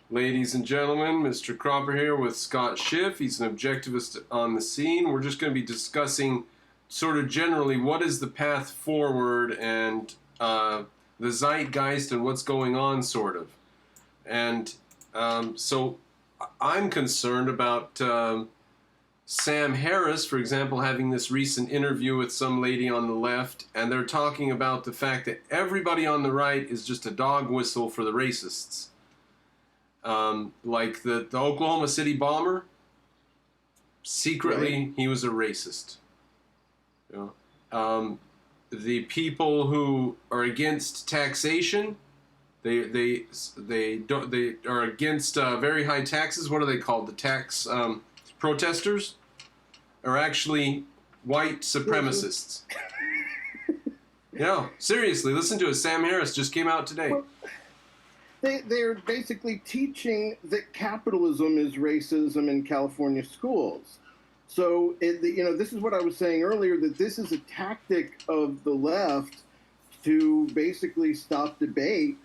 Ladies and gentlemen, Mr. Cropper here with Scott Schiff. He's an objectivist on the scene. We're just going to be discussing sort of generally what is the path forward and the zeitgeist and what's going on, sort of. And so I'm concerned about Sam Harris, for example, having this recent interview with some lady on the left, and they're talking about the fact that everybody on the right is just a dog whistle for the racists. Like the Oklahoma City bomber, secretly Right. he was a racist. You know? The people who are against taxation, they are against very high taxes. What are they called? The tax protesters are actually white supremacists. No, seriously, listen to it. Sam Harris just came out today. Well, they're basically teaching that capitalism is racism in California schools. So, this is what I was saying earlier, that this is a tactic of the left to basically stop debate,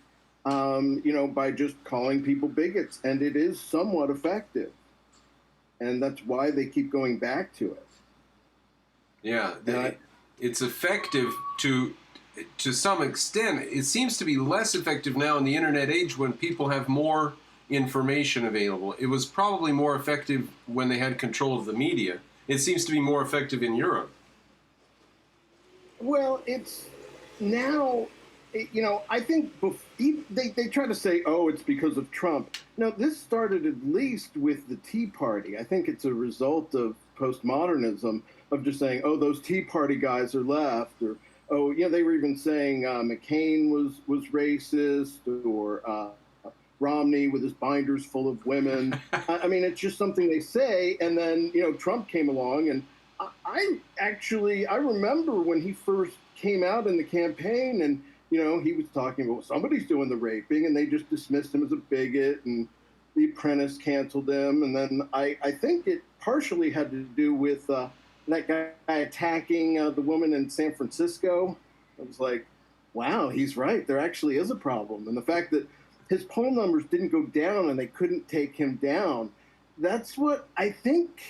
by just calling people bigots. And it is somewhat effective. And that's why they keep going back to it. Yeah, it's effective to some extent. It seems to be less effective now in the internet age when people have more information available. It was probably more effective when they had control of the media. It seems to be more effective in Europe. Well, it's now, I think they try to say, oh, it's because of Trump. No, this started at least with the Tea Party. I think it's a result of postmodernism, of just saying, oh, those Tea Party guys are left, or, oh, they were even saying McCain was racist, or Romney with his binders full of women. I mean, it's just something they say, and then, Trump came along, and I remember when he first came out in the campaign, and, he was talking about somebody's doing the raping, and they just dismissed him as a bigot, and The Apprentice canceled him, and then I think it partially had to do with that guy attacking the woman in San Francisco. I was like, wow, he's right. There actually is a problem. And the fact that his poll numbers didn't go down and they couldn't take him down, that's what I think.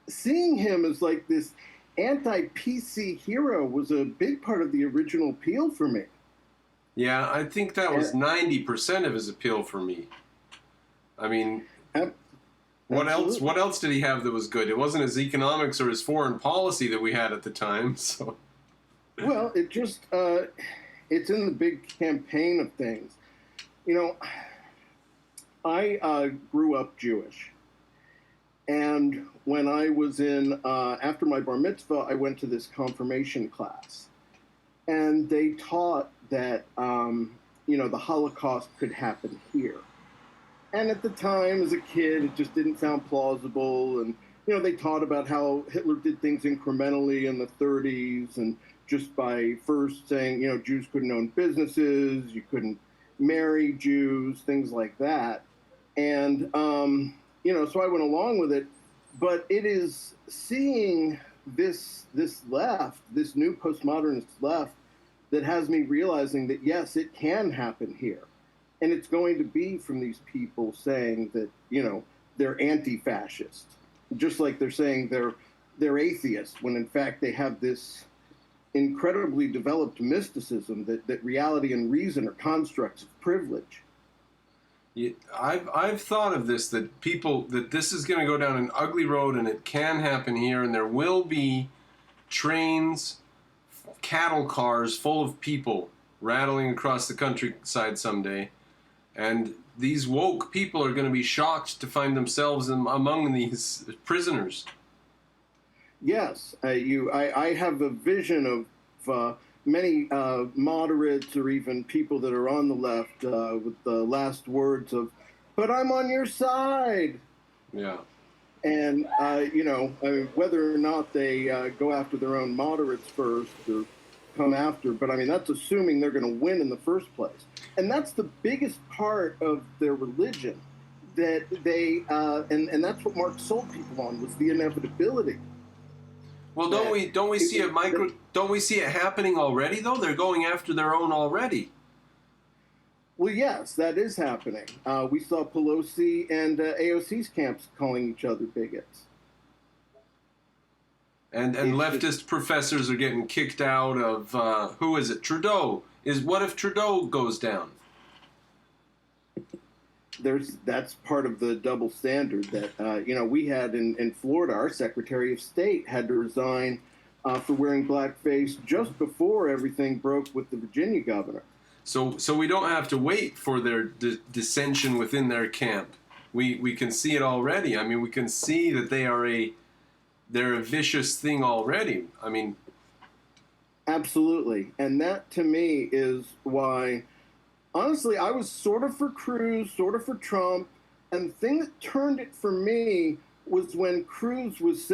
Seeing him as like this anti-PC hero was a big part of the original appeal for me. Yeah, I think that was 90% of his appeal for me. I mean, what else did he have that was good? It wasn't his economics or his foreign policy that we had at the time. So, well, it's in the big campaign of things. I grew up Jewish, and when I was after my bar mitzvah, I went to this confirmation class, and they taught that the Holocaust could happen here. And at the time, as a kid, it just didn't sound plausible. And, they taught about how Hitler did things incrementally in the 30s, and just by first saying, Jews couldn't own businesses, you couldn't marry Jews, things like that. And, so I went along with it. But it is seeing this left, this new postmodernist left, that has me realizing that, yes, it can happen here. And it's going to be from these people saying that, they're anti-fascist, just like they're saying they're atheists, when in fact they have this incredibly developed mysticism that reality and reason are constructs of privilege. yeah, I've thought of this, that this is going to go down an ugly road, and it can happen here, and there will be trains, cattle cars full of people rattling across the countryside someday. And these woke people are going to be shocked to find themselves among these prisoners. Yes, I have a vision of many moderates, or even people that are on the left, with the last words of, "But I'm on your side." Yeah. And, whether or not they go after their own moderates first or come after, but I mean, that's assuming they're going to win in the first place. And that's the biggest part of their religion, that they, and that's what Marx sold people on, was the inevitability. Well, don't we see it happening already, though? They're going after their own already. Well, yes, that is happening. We saw Pelosi and AOC's camps calling each other bigots. And It's just leftist professors are getting kicked out of who is it? Trudeau. What if Trudeau goes down? that's part of the double standard that we had in Florida. Our Secretary of State had to resign for wearing blackface just before everything broke with the Virginia governor. So we don't have to wait for their dissension within their camp. We can see it already. I mean, we can see that they're a vicious thing already. I mean, Absolutely, and that to me is why. Honestly, I was sort of for Cruz, sort of for Trump, and the thing that turned it for me was when Cruz was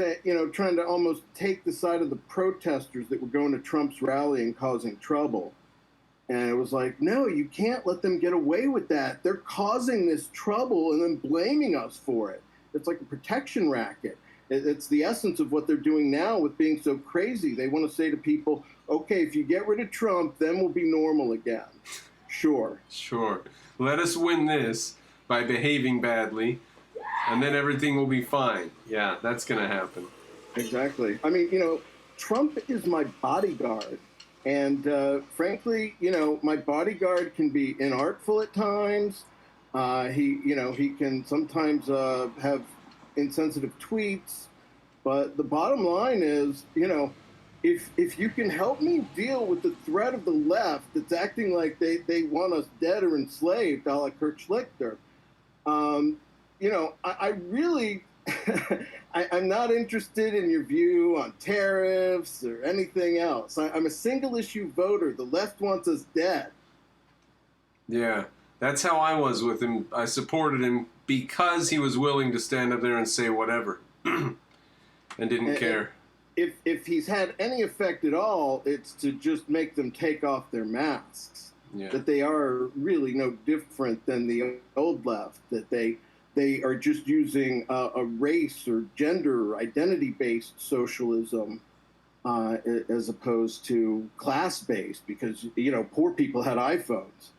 trying to almost take the side of the protesters that were going to Trump's rally and causing trouble. And it was like, no, you can't let them get away with that. They're causing this trouble and then blaming us for it. It's like a protection racket. It's the essence of what they're doing now with being so crazy. They want to say to people, okay, if you get rid of Trump, then we'll be normal again. Sure. Let us win this by behaving badly, and then everything will be fine. Yeah, that's going to happen. Exactly. I mean, Trump is my bodyguard. And frankly, my bodyguard can be inartful at times. He can sometimes have insensitive tweets. But the bottom line is, if you can help me deal with the threat of the left that's acting like they want us dead or enslaved, a la Kurt Schlichter, I really, I'm not interested in your view on tariffs or anything else. I'm a single issue voter. The left wants us dead. Yeah, that's how I was with him. I supported him because he was willing to stand up there and say whatever and didn't care. If he's had any effect at all, it's to just make them take off their masks. Yeah. That they are really no different than the old left. That they are just using a race or gender identity-based socialism as opposed to class-based, because poor people had iPhones.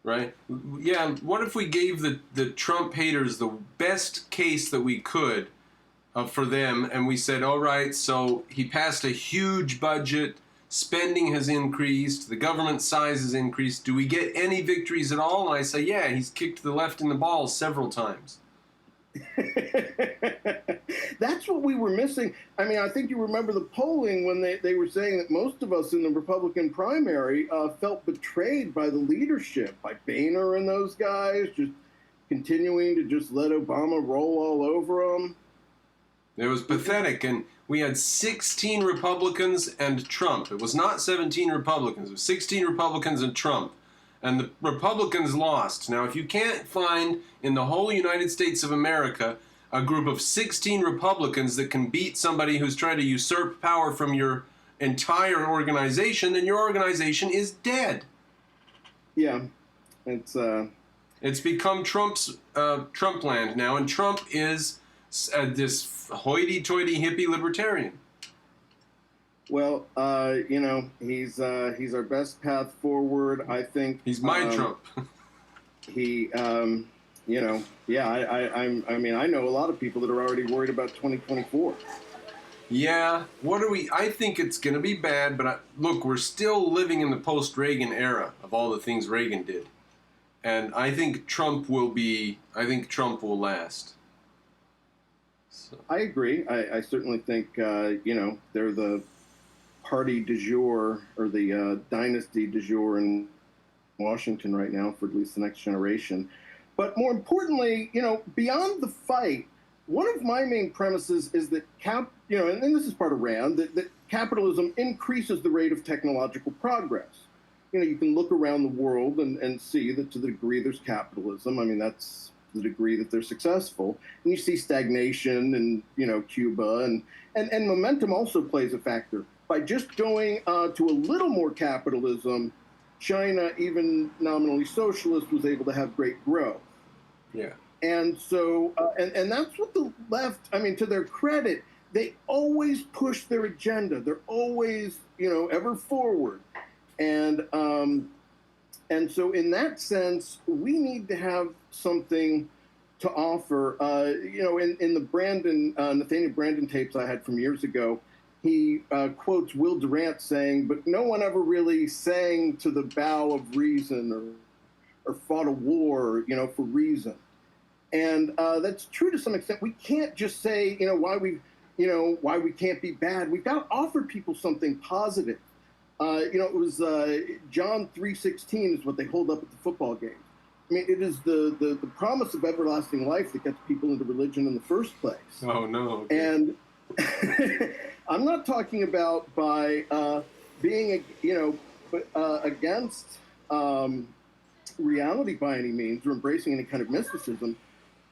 Right? Yeah. What if we gave the Trump haters the best case that we could for them, and we said, all right, so he passed a huge budget, spending has increased, the government size has increased, do we get any victories at all? And I say, yeah, he's kicked the left in the balls several times. That's what we were missing. I mean, I think you remember the polling when they were saying that most of us in the Republican primary felt betrayed by the leadership, by Boehner and those guys, just continuing to just let Obama roll all over them. It was pathetic, and we had 16 Republicans and Trump. It was not 17 Republicans. It was 16 Republicans and Trump. And the Republicans lost. Now, if you can't find in the whole United States of America a group of 16 Republicans that can beat somebody who's trying to usurp power from your entire organization, then your organization is dead. Yeah, It's become Trump's Trump land now, and Trump is this hoity-toity hippie libertarian. Well, he's our best path forward. I think He's my Trump. He, I mean, I know a lot of people that are already worried about 2024. Yeah, I think it's going to be bad, but look, we're still living in the post-Reagan era of all the things Reagan did. And I think Trump will last. So. I agree. I certainly think, they're the party du jour, or the dynasty du jour in Washington right now, for at least the next generation. But more importantly, beyond the fight, one of my main premises is that and this is part of Rand, that capitalism increases the rate of technological progress. You can look around the world and see that to the degree there's capitalism, I mean, that's the degree that they're successful. And you see stagnation in, Cuba, and momentum also plays a factor. By just going to a little more capitalism, China, even nominally socialist, was able to have great growth. Yeah. And so, and that's what the left, I mean, to their credit, they always push their agenda. They're always, ever forward. And, And so, in that sense, we need to have something to offer. In the Nathaniel Brandon tapes I had from years ago, he quotes Will Durant saying, "But no one ever really sang to the bow of reason or fought a war, for reason." And that's true to some extent. We can't just say, why we can't be bad. We've got to offer people something positive. It was John 3:16 is what they hold up at the football game. I mean, it is the promise of everlasting life that gets people into religion in the first place. Oh, no. Okay. And I'm not talking about by being, against reality by any means or embracing any kind of mysticism,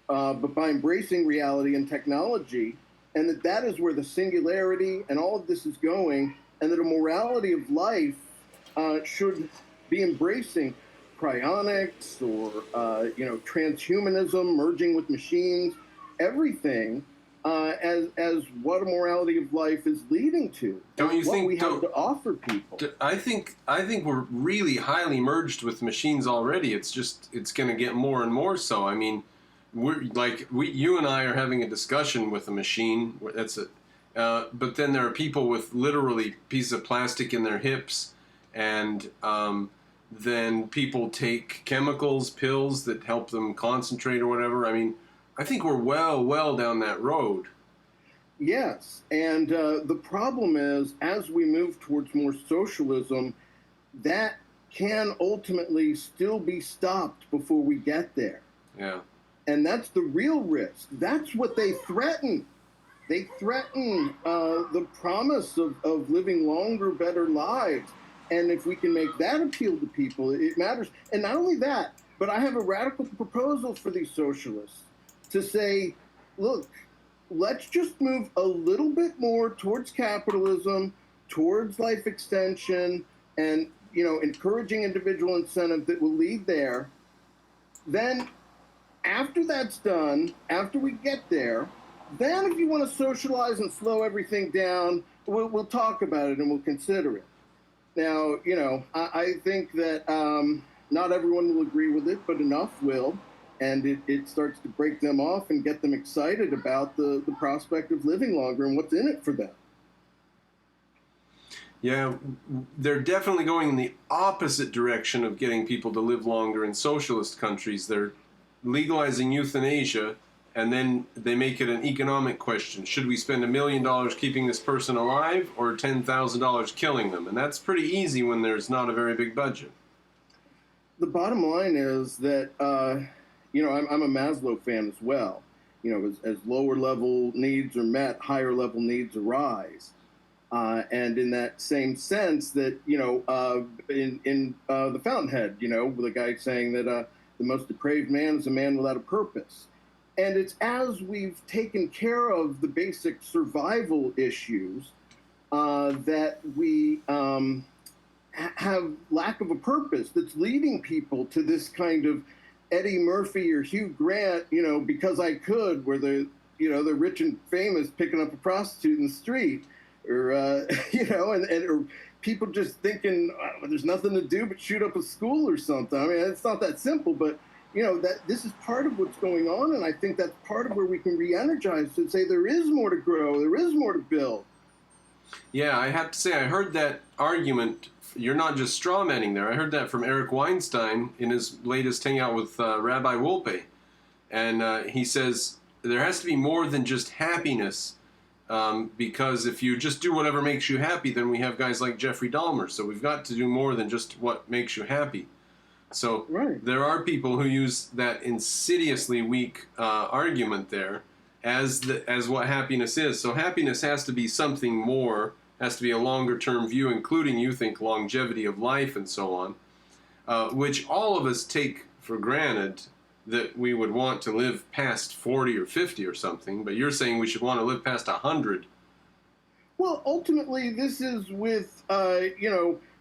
but by embracing reality and technology, and that is where the singularity and all of this is going, and that a morality of life should be embracing cryonics or transhumanism, merging with machines, everything as what a morality of life is leading to. Don't you think we have to offer people? I think we're really highly merged with machines already. It's going to get more and more so. I mean, you and I are having a discussion with a machine. But then there are people with literally pieces of plastic in their hips, and then people take chemicals, pills that help them concentrate or whatever. I mean, I think we're well down that road. Yes, and the problem is, as we move towards more socialism, that can ultimately still be stopped before we get there. Yeah. And that's the real risk. That's what they threaten. They threaten the promise of living longer, better lives. And if we can make that appeal to people, it matters. And not only that, but I have a radical proposal for these socialists to say, look, let's just move a little bit more towards capitalism, towards life extension, and encouraging individual incentive that will lead there. Then after that's done, after we get there, then if you want to socialize and slow everything down, we'll talk about it and we'll consider it. Now, I think that not everyone will agree with it, but enough will. And it starts to break them off and get them excited about the prospect of living longer and what's in it for them. Yeah, they're definitely going in the opposite direction of getting people to live longer in socialist countries. They're legalizing euthanasia, and then they make it an economic question. Should we spend $1 million keeping this person alive or $10,000 killing them? And that's pretty easy when there's not a very big budget. The bottom line is that, I'm a Maslow fan as well. As lower level needs are met, higher level needs arise. And in that same sense that, in The Fountainhead, with a guy saying that the most depraved man is a man without a purpose. And it's as we've taken care of the basic survival issues that we have lack of a purpose that's leading people to this kind of Eddie Murphy or Hugh Grant, because I could, where they're rich and famous picking up a prostitute in the street, or or people just thinking there's nothing to do but shoot up a school or something. I mean, it's not that simple, but that this is part of what's going on, and I think that's part of where we can re-energize and say there is more to grow, there is more to build. Yeah, I have to say I heard that argument. You're not just strawmanning there. I heard that from Eric Weinstein in his latest hangout with Rabbi Wolpe. And he says there has to be more than just happiness, because if you just do whatever makes you happy, then we have guys like Jeffrey Dahmer. So we've got to do more than just what makes you happy. So right. There are people who use that insidiously weak argument there as what happiness is. So happiness has to be something more, has to be a longer-term view, including, you think, longevity of life and so on, which all of us take for granted that we would want to live past 40 or 50 or something, but you're saying we should want to live past 100. Well, ultimately, this is with,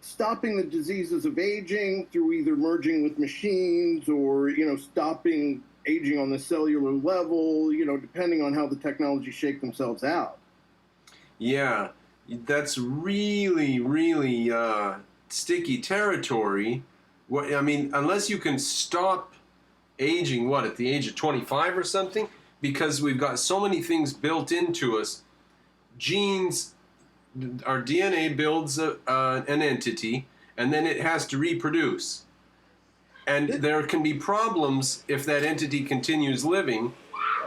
stopping the diseases of aging through either merging with machines or, stopping aging on the cellular level, depending on how the technology shake themselves out. Yeah, that's really, really sticky territory I mean, unless you can stop aging, what, at the age of 25 or something? Because we've got so many things built into us. Genes, our DNA builds an entity, and then it has to reproduce. And there can be problems if that entity continues living,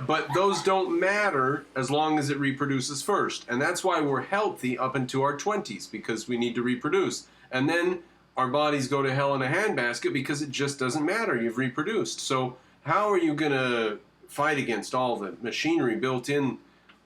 but those don't matter as long as it reproduces first. And that's why we're healthy up into our 20s, because we need to reproduce. And then our bodies go to hell in a handbasket because it just doesn't matter. You've reproduced. So how are you going to fight against all the machinery built in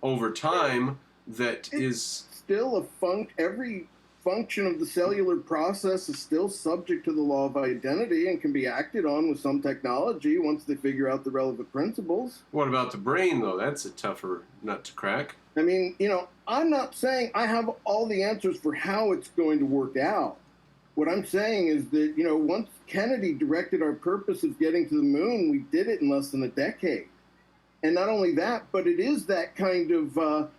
over time that is still every function of the cellular process is still subject to the law of identity and can be acted on with some technology once they figure out the relevant principles. What about the brain, though? That's a tougher nut to crack. I mean, I'm not saying I have all the answers for how it's going to work out. What I'm saying is that, once Kennedy directed our purpose of getting to the moon, we did it in less than a decade. And not only that, but it is that kind of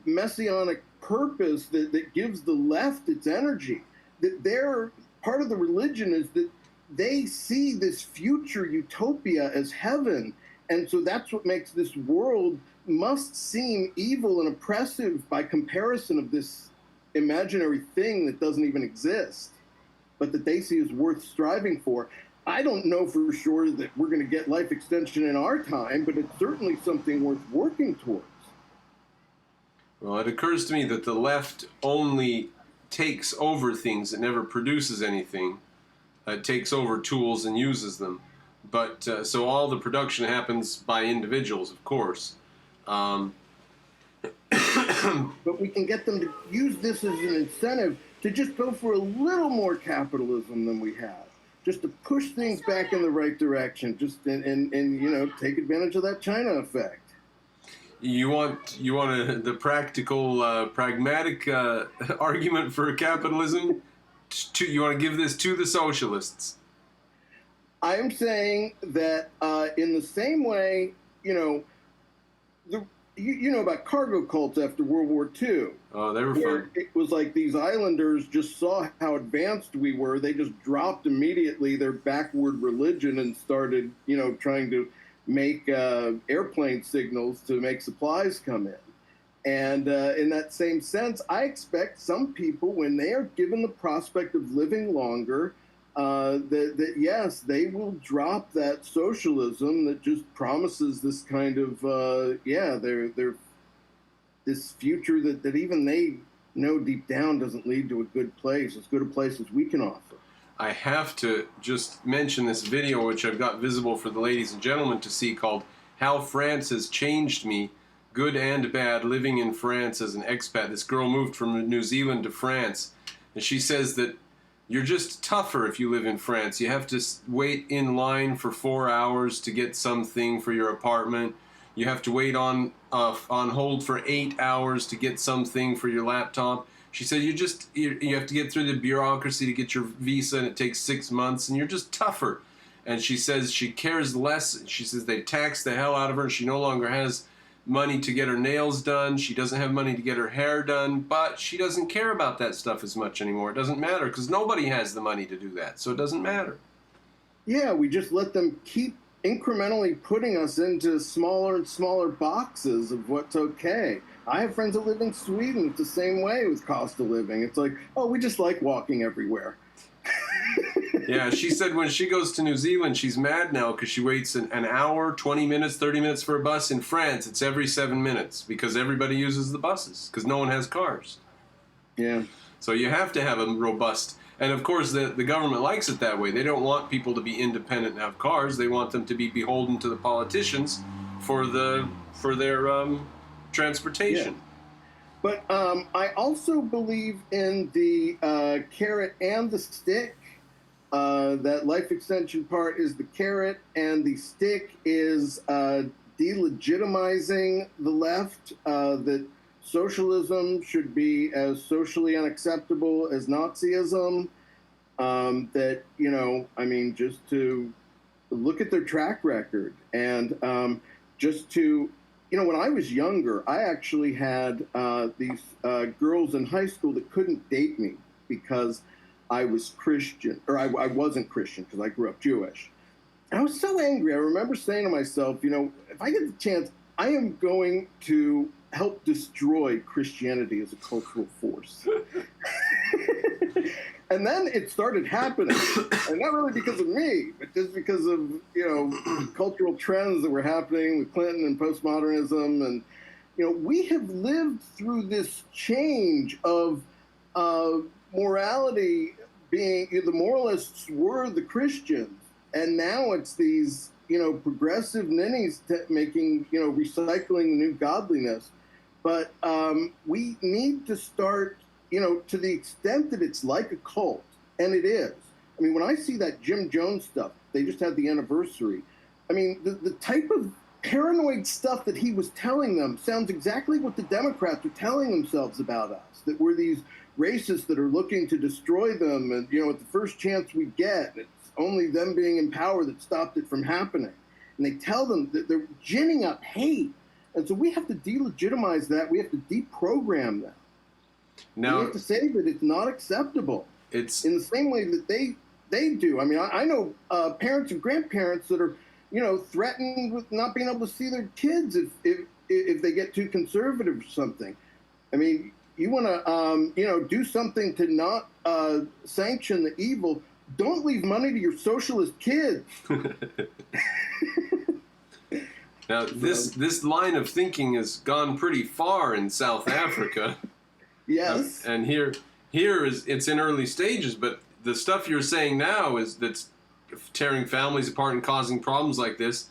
messianic purpose that gives the left its energy. That part of the religion is that they see this future utopia as heaven. And so that's what makes this world must seem evil and oppressive by comparison of this imaginary thing that doesn't even exist, but that they see as worth striving for. I don't know for sure that we're going to get life extension in our time, but it's certainly something worth working towards. Well, it occurs to me that the left only takes over things. It never produces anything. It takes over tools and uses them. But so all the production happens by individuals, of course. But we can get them to use this as an incentive to just go for a little more capitalism than we have, just to push things back in the right direction, just and take advantage of that China effect. You want the practical, pragmatic argument for capitalism? You want to give this to the socialists? I am saying that in the same way, you know about cargo cults after World War II. Oh, they were fun. It was like these islanders just saw how advanced we were. They just dropped immediately their backward religion and started, trying to make airplane signals to make supplies come in. And in that same sense, I expect some people, when they are given the prospect of living longer, that yes, they will drop that socialism that just promises this kind of they're this future that even they know deep down doesn't lead to a good place, as good a place as we can offer. I have to just mention this video, which I've got visible for the ladies and gentlemen to see, called "How France Has Changed Me," good and bad, living in France as an expat. This girl moved from New Zealand to France, and she says that you're just tougher if you live in France. You have to wait in line for 4 hours to get something for your apartment. You have to wait on hold for 8 hours to get something for your laptop. She said you have to get through the bureaucracy to get your visa, and it takes 6 months, and you're just tougher. And she says she cares less. She says they tax the hell out of her, and she no longer has money to get her nails done. She doesn't have money to get her hair done, but she doesn't care about that stuff as much anymore. It doesn't matter because nobody has the money to do that, so it doesn't matter. Yeah, we just let them keep incrementally putting us into smaller and smaller boxes of what's okay. I have friends that live in Sweden. It's the same way with cost of living. It's like, oh, we just like walking everywhere. Yeah, she said when she goes to New Zealand, she's mad now because she waits an hour, 20 minutes, 30 minutes for a bus. In France, it's every 7 minutes because everybody uses the buses because no one has cars. Yeah. So you have to have a robust, and of course the government likes it that way. They don't want people to be independent and have cars. They want them to be beholden to the politicians for their transportation. Yeah. But I also believe in the carrot and the stick. That life extension part is the carrot, and the stick is delegitimizing the left, that socialism should be as socially unacceptable as Nazism, that, just to look at their track record and just to, when I was younger, I actually had these girls in high school that couldn't date me because I was Christian, or I wasn't Christian because I grew up Jewish. And I was so angry. I remember saying to myself, if I get the chance, I am going to help destroy Christianity as a cultural force. And then it started happening, and not really because of me, but just because of cultural trends that were happening with Clinton and postmodernism, and we have lived through this change of morality being the moralists were the Christians, and now it's these progressive ninnies making recycling new godliness, but we need to start. To the extent that it's like a cult, and it is. I mean, when I see that Jim Jones stuff, they just had the anniversary. I mean, the type of paranoid stuff that he was telling them sounds exactly what the Democrats are telling themselves about us, that we're these racists that are looking to destroy them, and, at the first chance we get, it's only them being in power that stopped it from happening. And they tell them that they're ginning up hate. And so we have to delegitimize that. We have to deprogram that. Now, we have to say that it's not acceptable. It's in the same way that they do. I mean, I know parents and grandparents that are, threatened with not being able to see their kids if they get too conservative or something. I mean, you want to, do something to not sanction the evil. Don't leave money to your socialist kids. Now, this line of thinking has gone pretty far in South Africa. Yes. And here it's in early stages, but the stuff you're saying now that's tearing families apart and causing problems like this.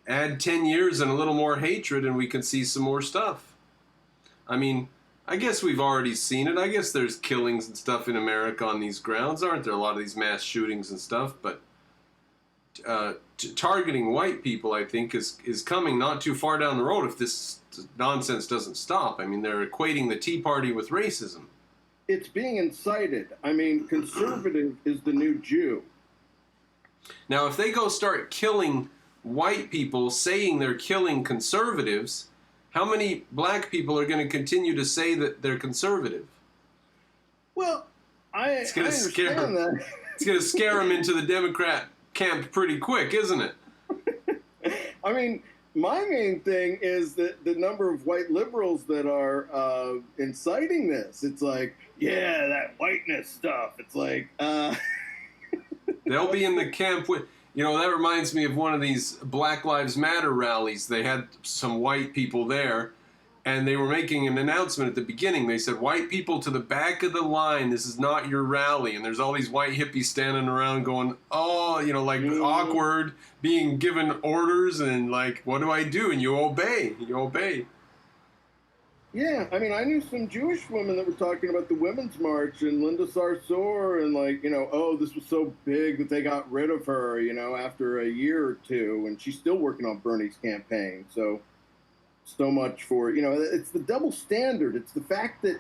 Add 10 years and a little more hatred and we can see some more stuff. I mean, I guess we've already seen it. I guess there's killings and stuff in America on these grounds, aren't there? A lot of these mass shootings and stuff, but targeting white people, I think, is coming not too far down the road if this nonsense doesn't stop. I mean, they're equating the Tea Party with racism. It's being incited. I mean, conservative is the new Jew. Now, if they go start killing white people, saying they're killing conservatives, how many black people are going to continue to say that they're conservative? Well, I understand that. It's going to scare them into the Democrat camp pretty quick, isn't it? I mean, my main thing is that the number of white liberals that are inciting this. It's like, yeah, that whiteness stuff. It's like... They'll be in the camp with... that reminds me of one of these Black Lives Matter rallies. They had some white people there, and they were making an announcement at the beginning. They said, white people to the back of the line, this is not your rally. And there's all these white hippies standing around going, awkward, being given orders, and like, what do I do? And you obey. You obey. Yeah, I mean, I knew some Jewish women that were talking about the Women's March and Linda Sarsour and like, this was so big that they got rid of her, after a year or two, and she's still working on Bernie's campaign. So much for, it's the double standard. It's the fact that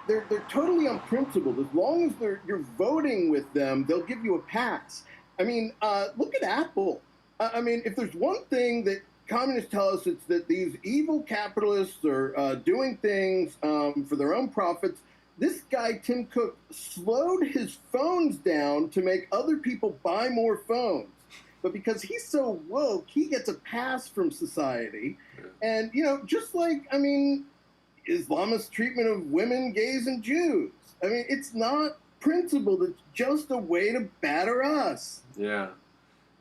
they're totally unprincipled. As long as you're voting with them, they'll give you a pass. I mean, look at Apple. I mean, if there's one thing that communists tell us, it's that these evil capitalists are doing things for their own profits. This guy, Tim Cook, slowed his phones down to make other people buy more phones. But because he's so woke, he gets a pass from society. And, just like, I mean, Islamist treatment of women, gays, and Jews. I mean, it's not principled. It's just a way to batter us. Yeah.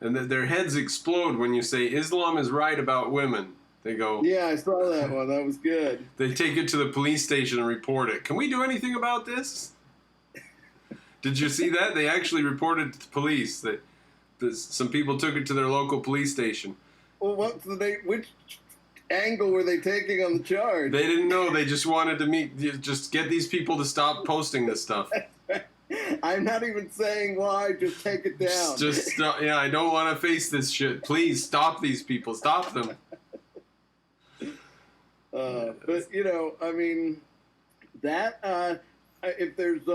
And their heads explode when you say Islam is right about women. They go... Yeah, I saw that one. That was good. They take it to the police station and report it. Can we do anything about this? Did you see that? They actually reported to the police that some people took it to their local police station. Well, which angle were they taking on the charge? They didn't know. They just wanted to just get these people to stop posting this stuff. I'm not even saying why. Just take it down. I don't want to face this shit. Please stop these people. Stop them. But I mean, that if there's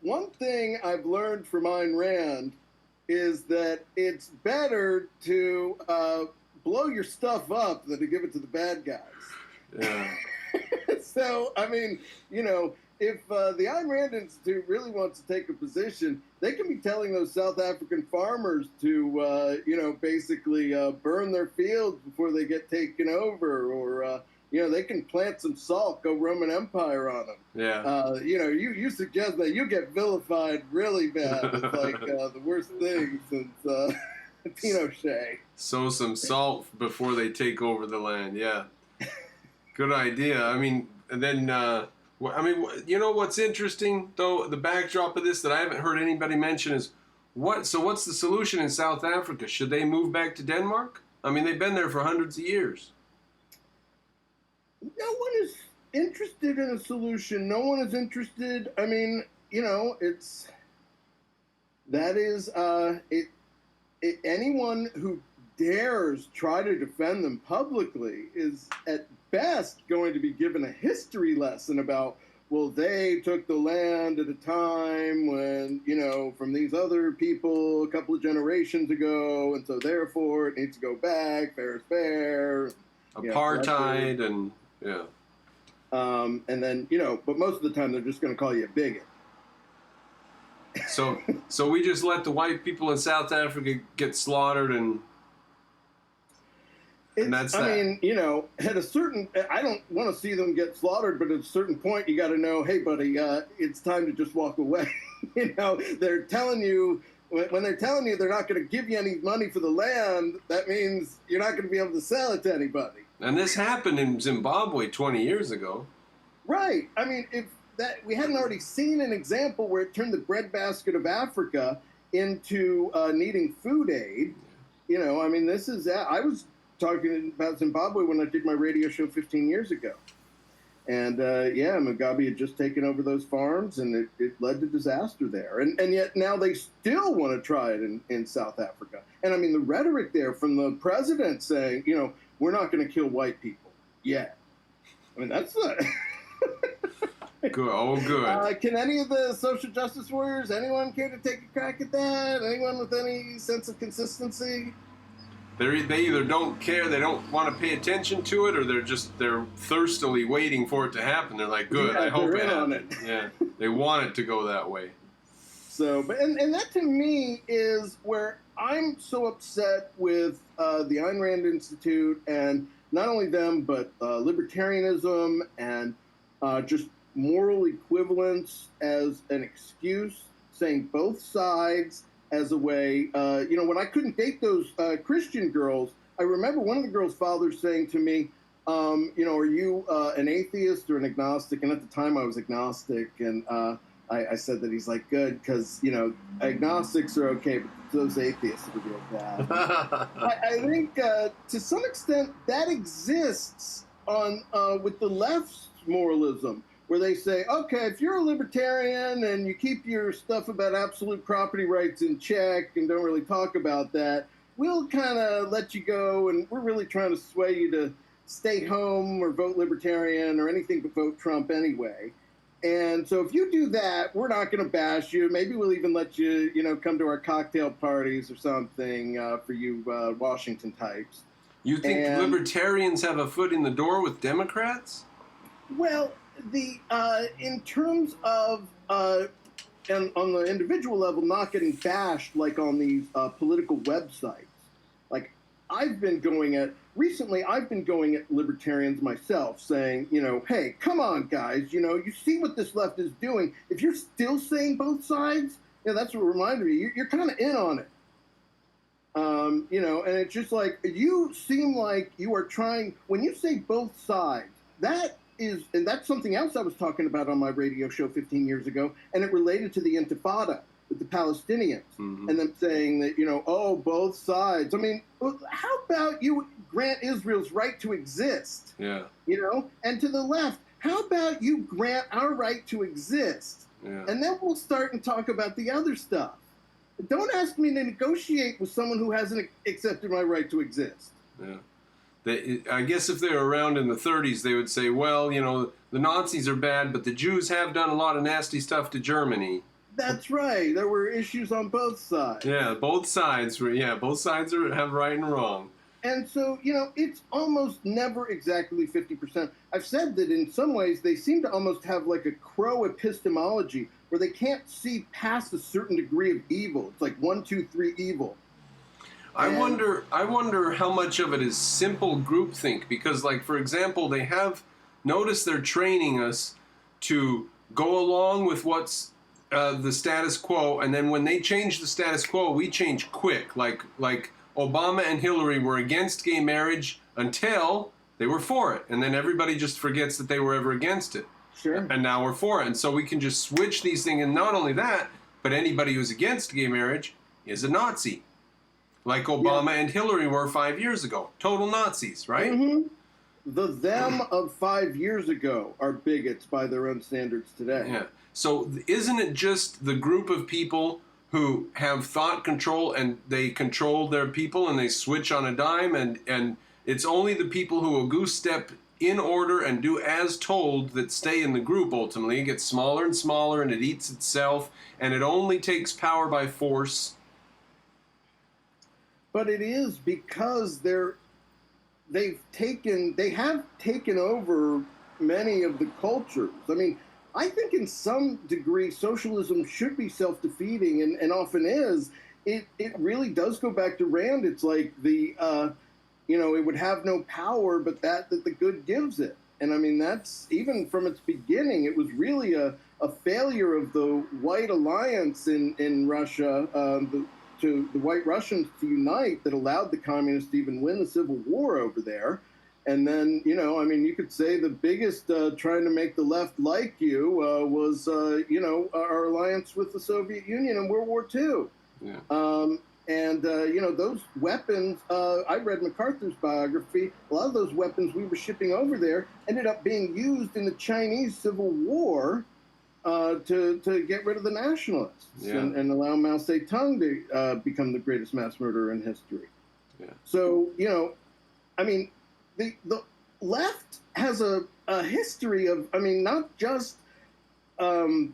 one thing I've learned from Ayn Rand is that it's better to blow your stuff up than to give it to the bad guys. Yeah. So I mean, if the Ayn Rand Institute really wants to take a position, they can be telling those South African farmers to, basically burn their fields before they get taken over, or they can plant some salt, go Roman Empire on them. Yeah. You suggest that you get vilified really bad. It's like the worst thing since Pinochet. Sow some salt before they take over the land. Yeah. Good idea. I mean, and then, what's interesting, though, the backdrop of this that I haven't heard anybody mention is, what's the solution in South Africa? Should they move back to Denmark? I mean, they've been there for hundreds of years. No one is interested in a solution. No one is interested. I mean, anyone who dares try to defend them publicly is at best going to be given a history lesson about, well, they took the land at a time when, from these other people a couple of generations ago, and so therefore it needs to go back, fair is fair. Apartheid, and yeah. And then, but most of the time they're just going to call you a bigot. So we just let the white people in South Africa get slaughtered, and that's that. I mean, at a certain, I don't want to see them get slaughtered, but at a certain point, you got to know, hey, buddy, it's time to just walk away. They're telling you, when they're telling you they're not going to give you any money for the land, that means you're not going to be able to sell it to anybody. And this happened in Zimbabwe 20 years ago. Right. I mean, if that we hadn't already seen an example where it turned the breadbasket of Africa into needing food aid. This is, I was talking about Zimbabwe when I did my radio show 15 years ago. And, Mugabe had just taken over those farms, and it led to disaster there. And yet now they still want to try it in South Africa. And, I mean, the rhetoric there from the president saying, we're not going to kill white people yet. I mean, that's not... Good. Oh, good. Can any of the social justice warriors, anyone care to take a crack at that? Anyone with any sense of consistency? They either don't care, they don't want to pay attention to it, or they're thirstily waiting for it to happen. They're like, good, I hope it happens. Yeah, they want it to go that way. So, but and that to me is where I'm so upset with the Ayn Rand Institute, and not only them, but libertarianism and just moral equivalence as an excuse, saying both sides as a way, when I couldn't date those Christian girls, I remember one of the girls' fathers saying to me, are you an atheist or an agnostic? And at the time I was agnostic, and I said that. He's like, good, because, agnostics are okay, but those atheists are real bad. I think to some extent that exists on with the left's moralism, where they say, okay, if you're a libertarian and you keep your stuff about absolute property rights in check and don't really talk about that, we'll kind of let you go, and we're really trying to sway you to stay home or vote libertarian or anything but vote Trump anyway. And so if you do that, we're not going to bash you. Maybe we'll even let you, come to our cocktail parties or something for you Washington types. You think libertarians have a foot in the door with Democrats? Well, in terms of and on the individual level, not getting bashed like on these political websites. Like I've been going at libertarians myself, saying, hey, come on, guys, you see what this left is doing. If you're still saying both sides, that's what reminded me. You're kind of in on it. And it's just like, you seem like you are trying, when you say both sides, and that's something else I was talking about on my radio show 15 years ago, and it related to the Intifada with the Palestinians, and them saying that, both sides. I mean, how about you grant Israel's right to exist? Yeah. And to the left, how about you grant our right to exist? Yeah. And then we'll start and talk about the other stuff. Don't ask me to negotiate with someone who hasn't accepted my right to exist. Yeah. I guess if they were around in the 30s, they would say, well, the Nazis are bad, but the Jews have done a lot of nasty stuff to Germany. That's right. There were issues on both sides. Yeah, both sides have right and wrong. And so, it's almost never exactly 50%. I've said that in some ways they seem to almost have like a Crow epistemology where they can't see past a certain degree of evil. It's like 1, 2, 3 evil. I wonder how much of it is simple groupthink, because, like, for example, notice they're training us to go along with what's the status quo, and then when they change the status quo, we change quick. Like Obama and Hillary were against gay marriage until they were for it, and then everybody just forgets that they were ever against it. Sure. And now we're for it, and so we can just switch these things. And not only that, but anybody who's against gay marriage is a Nazi, like Obama and Hillary were 5 years ago. Total Nazis, right? Mm-hmm. The them of 5 years ago are bigots by their own standards today. Yeah. So isn't it just the group of people who have thought control, and they control their people and they switch on a dime, and it's only the people who will goose step in order and do as told that stay in the group ultimately? It gets smaller and smaller, and it eats itself, and it only takes power by force. But it is because they have taken over many of the cultures. I mean, I think in some degree socialism should be self-defeating, and often is. It really does go back to Rand. It's like it would have no power but that the good gives it. And I mean, that's, even from its beginning, it was really a failure of the White Alliance in Russia, to the White Russians to unite, that allowed the communists to even win the Civil War over there. And then, you could say the biggest trying to make the left like you was, our alliance with the Soviet Union in World War II. Yeah. Those weapons, I read MacArthur's biography, a lot of those weapons we were shipping over there ended up being used in the Chinese Civil War to get rid of the nationalists and allow Mao Zedong to become the greatest mass murderer in history. Yeah. So, the left has a history of, not just, they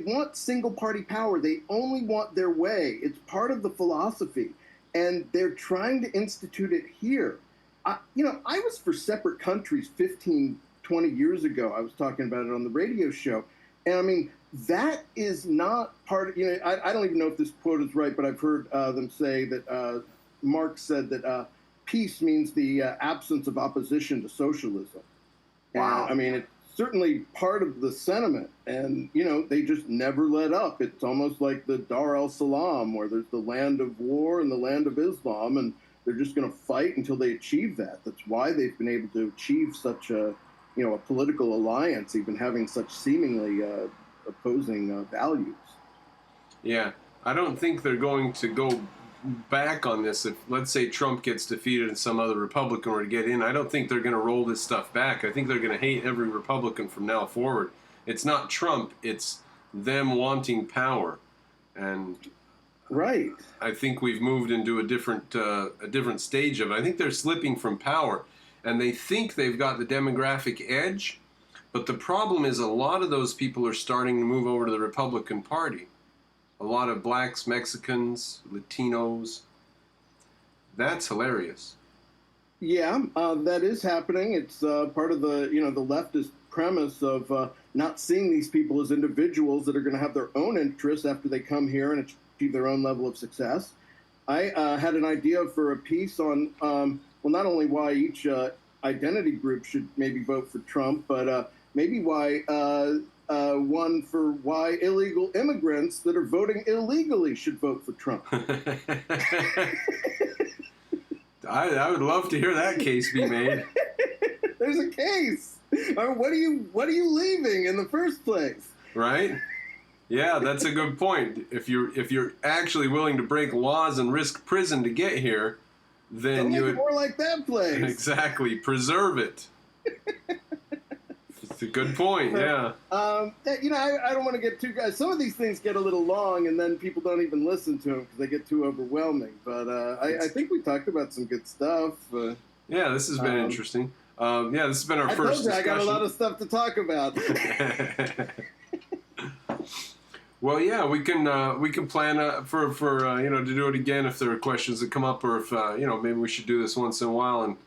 want single party power. They only want their way. It's part of the philosophy, and they're trying to institute it here. I was for separate countries 15, 20 years ago. I was talking about it on the radio show. And that is not part of, I don't even know if this quote is right, but I've heard them say that Marx said that peace means the absence of opposition to socialism. Wow. And, it's certainly part of the sentiment. And, they just never let up. It's almost like the Dar el-Salam, where there's the land of war and the land of Islam, and they're just going to fight until they achieve that. That's why they've been able to achieve such a political alliance, even having such seemingly opposing values. Yeah. I don't think they're going to go back on this. If, let's say, Trump gets defeated and some other Republican were to get in, I don't think they're going to roll this stuff back. I think they're going to hate every Republican from now forward. It's not Trump, it's them wanting power. And right. I think we've moved into a different stage of it. I think they're slipping from power, and they think they've got the demographic edge, but the problem is a lot of those people are starting to move over to the Republican Party. A lot of blacks, Mexicans, Latinos. That's hilarious. Yeah, that is happening. It's part of the leftist premise of not seeing these people as individuals that are going to have their own interests after they come here and achieve their own level of success. I had an idea for a piece on, not only why each identity group should maybe vote for Trump, but maybe why one for why illegal immigrants that are voting illegally should vote for Trump. I would love to hear that case be made. There's a case. What are you leaving in the first place? Right? Yeah, that's a good point. If you're actually willing to break laws and risk prison to get here, then you would more like that place. Exactly, preserve it. It's a good point. Yeah. I don't want to get too. Some of these things get a little long, and then people don't even listen to them because they get too overwhelming. But I think we talked about some good stuff. Yeah, this has been interesting. This has been our first discussion. I got a lot of stuff to talk about. Well, yeah, we can plan for to do it again if there are questions that come up, or if maybe we should do this once in a while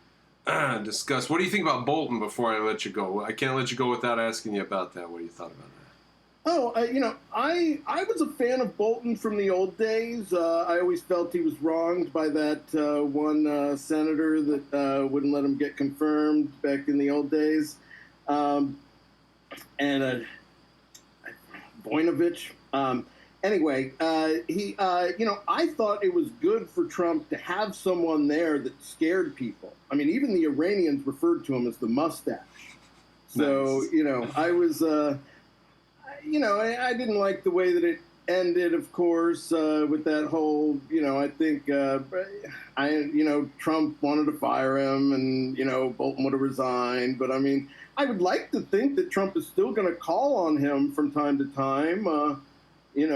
and discuss. What do you think about Bolton before I let you go? I can't let you go without asking you about that. What do you thought about that? Oh, I was a fan of Bolton from the old days. I always felt he was wronged by that one senator that wouldn't let him get confirmed back in the old days, and Voinovich. Anyway, I thought it was good for Trump to have someone there that scared people. I mean, even the Iranians referred to him as the mustache. So, Nice. I was, I didn't like the way that it ended, of course, with that whole, I think, Trump wanted to fire him and, Bolton would have resigned. But I mean, I would like to think that Trump is still going to call on him from time to time. Maybe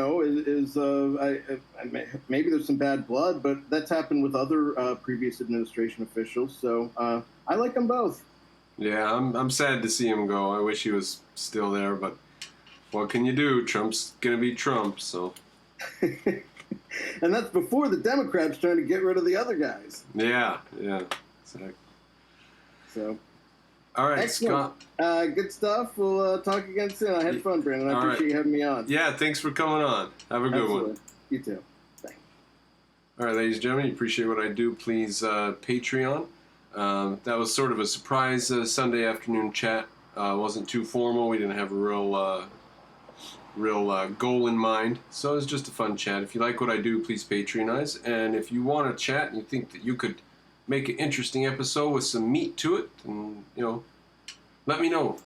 there's some bad blood, but that's happened with other previous administration officials. So I like them both. Yeah, I'm sad to see him go. I wish he was still there, but what can you do? Trump's gonna be Trump, so. And that's before the Democrats trying to get rid of the other guys. Yeah, exactly. So. All right, Excellent. Scott. Good stuff. We'll talk again soon. I had fun, Brandon. I appreciate you having me on. Yeah, thanks for coming on. Have a good one. You too. Thanks. All right, ladies and gentlemen, you appreciate what I do, please Patreon. That was sort of a surprise Sunday afternoon chat. Wasn't too formal. We didn't have a real goal in mind. So it was just a fun chat. If you like what I do, please patronize. And if you want to chat and you think that you could make an interesting episode with some meat to it, and let me know.